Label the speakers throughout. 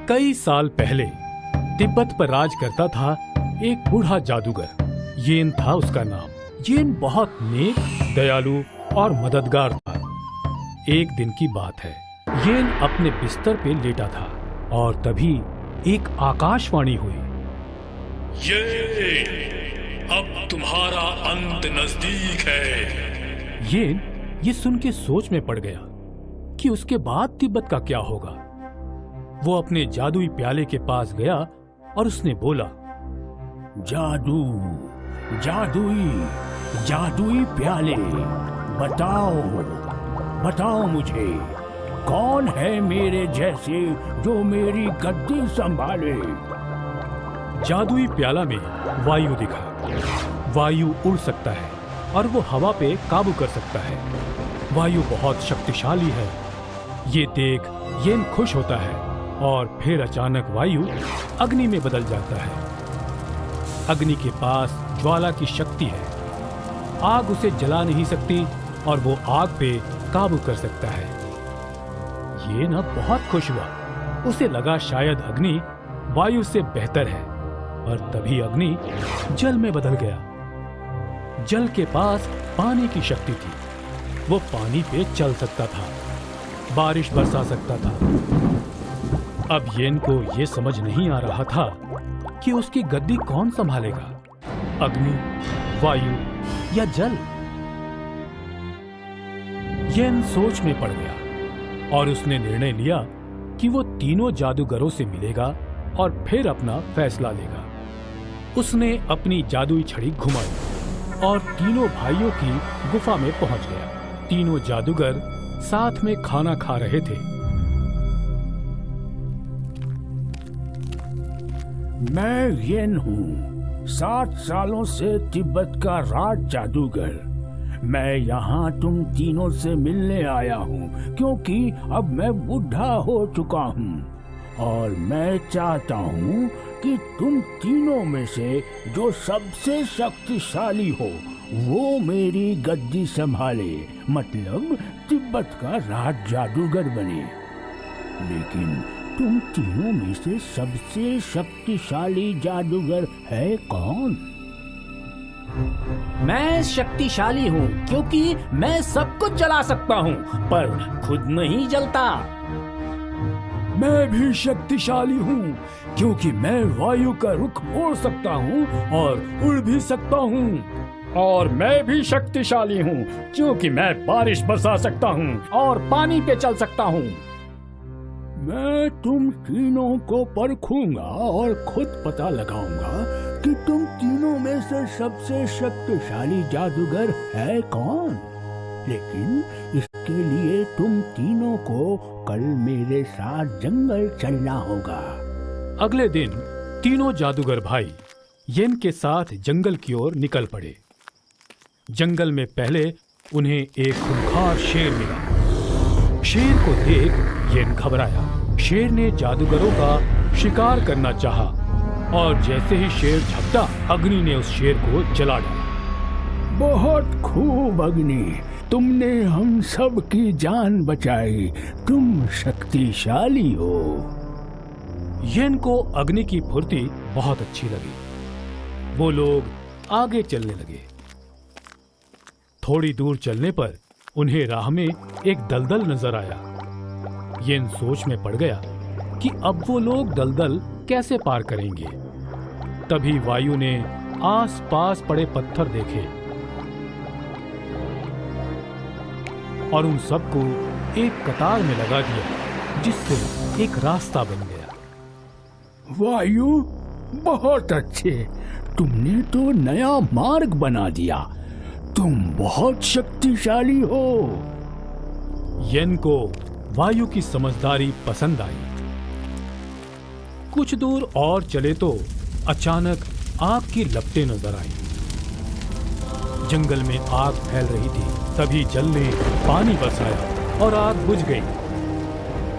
Speaker 1: कई साल पहले तिब्बत पर राज करता था एक बूढ़ा जादूगर। येन था उसका नाम। येन बहुत नेक, दयालु और मददगार था। एक दिन की बात है, येन अपने बिस्तर पे लेटा था और तभी एक आकाशवाणी हुई।
Speaker 2: ये अब तुम्हारा अंत नजदीक है।
Speaker 1: येन ये सुन के सोच में पड़ गया कि उसके बाद तिब्बत का क्या होगा। वो अपने जादुई प्याले के पास गया और उसने बोला,
Speaker 3: जादू, जादुई प्याले, बताओ मुझे, कौन है मेरे जैसे जो मेरी गद्दी संभाले।
Speaker 1: जादुई प्याला में वायु दिखा। वायु उड़ सकता है और वो हवा पे काबू कर सकता है। वायु बहुत शक्तिशाली है। ये देख येन खुश होता है और फिर अचानक वायु अग्नि में बदल जाता है। अग्नि के पास ज्वाला की शक्ति है। आग उसे जला नहीं सकती और वो आग पे काबू कर सकता है। ये ना बहुत खुश हुआ। उसे लगा शायद अग्नि वायु से बेहतर है, पर तभी अग्नि जल में बदल गया। जल के पास पानी की शक्ति थी। वो पानी पे चल सकता था, बारिश बरसा सकता था। अब येन को ये समझ नहीं आ रहा था कि उसकी गद्दी कौन संभालेगा, अग्नि, वायु या जल। येन सोच में पड़ गया और उसने निर्णय लिया कि वो तीनों जादूगरों से मिलेगा और फिर अपना फैसला लेगा। उसने अपनी जादुई छड़ी घुमाई और तीनों भाइयों की गुफा में पहुंच गया। तीनों जादूगर साथ में खाना खा रहे थे।
Speaker 3: मैं येन हूँ, 7 सालों से तिब्बत का राज जादूगर। मैं यहाँ तुम तीनों से मिलने आया हूँ क्योंकि अब मैं बूढ़ा हो चुका हूँ और मैं चाहता हूँ कि तुम तीनों में से जो सबसे शक्तिशाली हो वो मेरी गद्दी संभाले, मतलब तिब्बत का राज जादूगर बने। लेकिन तुम तीनों में से सबसे शक्तिशाली जादूगर है कौन?
Speaker 4: मैं शक्तिशाली हूँ क्योंकि मैं सब कुछ जला सकता हूँ पर खुद नहीं जलता।
Speaker 1: मैं भी शक्तिशाली हूँ क्योंकि मैं वायु का रुख मोड़ सकता हूँ और उड़ भी सकता हूँ।
Speaker 4: और मैं भी शक्तिशाली हूँ क्योंकि मैं बारिश बरसा सकता हूँ और पानी पे चल सकता हूँ।
Speaker 3: मैं तुम तीनों को परखूंगा और खुद पता लगाऊंगा कि तुम तीनों में से सबसे शक्तिशाली जादूगर है कौन। लेकिन इसके लिए तुम तीनों को कल मेरे साथ जंगल चलना होगा।
Speaker 1: अगले दिन तीनों जादूगर भाई येन के साथ जंगल की ओर निकल पड़े। जंगल में पहले उन्हें एक खूंखार शेर मिला। शेर को देख येन घबराया। शेर ने जादूगरों का शिकार करना चाहा और जैसे ही शेर झपटा, अग्नि ने उस शेर को जला डाला।
Speaker 3: बहुत खूब अग्नि, तुमने हम सब की जान बचाई। तुम शक्तिशाली हो।
Speaker 1: येन को अग्नि की फुर्ती बहुत अच्छी लगी। वो लोग आगे चलने लगे। थोड़ी दूर चलने पर उन्हें राह में एक दलदल नजर आया। येन सोच में पड़ गया कि अब वो लोग दलदल कैसे पार करेंगे। तभी वायु ने आस-पास पड़े पत्थर देखे और उन सबको एक कतार में लगा दिया, जिससे एक रास्ता बन गया।
Speaker 3: वायु, बहुत अच्छे, तुमने तो नया मार्ग बना दिया। तुम बहुत शक्तिशाली हो।
Speaker 1: येन को वायु की समझदारी पसंद आई। कुछ दूर और चले तो अचानक आग की लपटें नजर आई। जंगल में आग फैल रही थी। तभी जल ने पानी बरसाया और आग बुझ गई।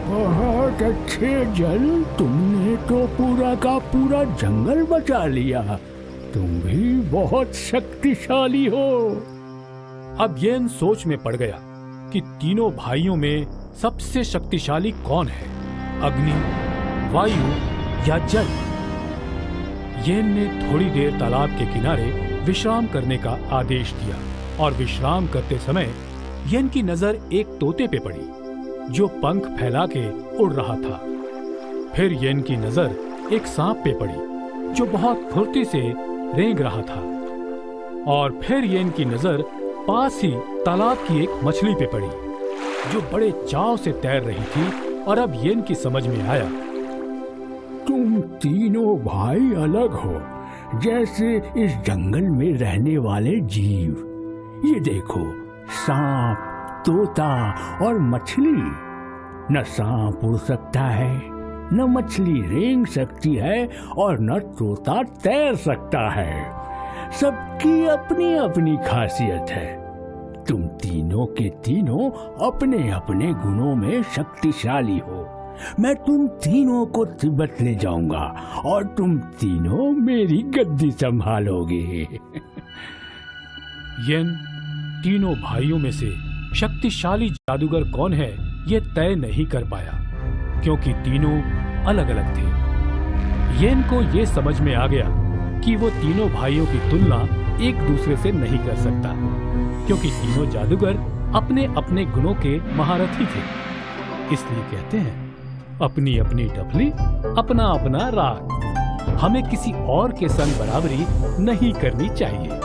Speaker 3: बहुत अच्छे जल, तुमने तो पूरा का पूरा जंगल बचा लिया। तुम भी बहुत शक्तिशाली हो।
Speaker 1: अब येन सोच में पड़ गया कि तीनों भाइयों में सबसे शक्तिशाली कौन है, अग्नि, वायु या जल। येन ने थोड़ी देर तालाब के किनारे विश्राम करने का आदेश दिया और विश्राम करते समय येन की नजर एक तोते पे पड़ी जो पंख फैला के उड़ रहा था। फिर येन की नजर एक सांप पे पड़ी जो बहुत फुर्ती से रेंग रहा था। और फिर येन की नजर पास ही तालाब की एक मछली पे पड़ी जो बड़े चाव से तैर रही थी। और अब येन की समझ में आया,
Speaker 3: तुम तीनों भाई अलग हो, जैसे इस जंगल में रहने वाले जीव। ये देखो, सांप, तोता और मछली। न सांप उड़ सकता है, न मछली रेंग सकती है और न तोता तैर सकता है। सबकी अपनी अपनी खासियत है। तुम तीनों के तीनों अपने अपने गुणों में शक्तिशाली हो। मैं तुम तीनों को तिब्बत ले जाऊंगा और तुम तीनों मेरी गद्दी संभालोगे।
Speaker 1: येन तीनों भाइयों में से शक्तिशाली जादूगर कौन है ये तय नहीं कर पाया, क्योंकि तीनों अलग अलग थे। येन को ये समझ में आ गया कि वो तीनों भाइयों की तुलना एक दूसरे से नहीं कर सकता, क्योंकि तीनों जादूगर अपने अपने गुणों के महारथी थे। इसलिए कहते हैं, अपनी अपनी डफली, अपना अपना राग। हमें किसी और के संग बराबरी नहीं करनी चाहिए।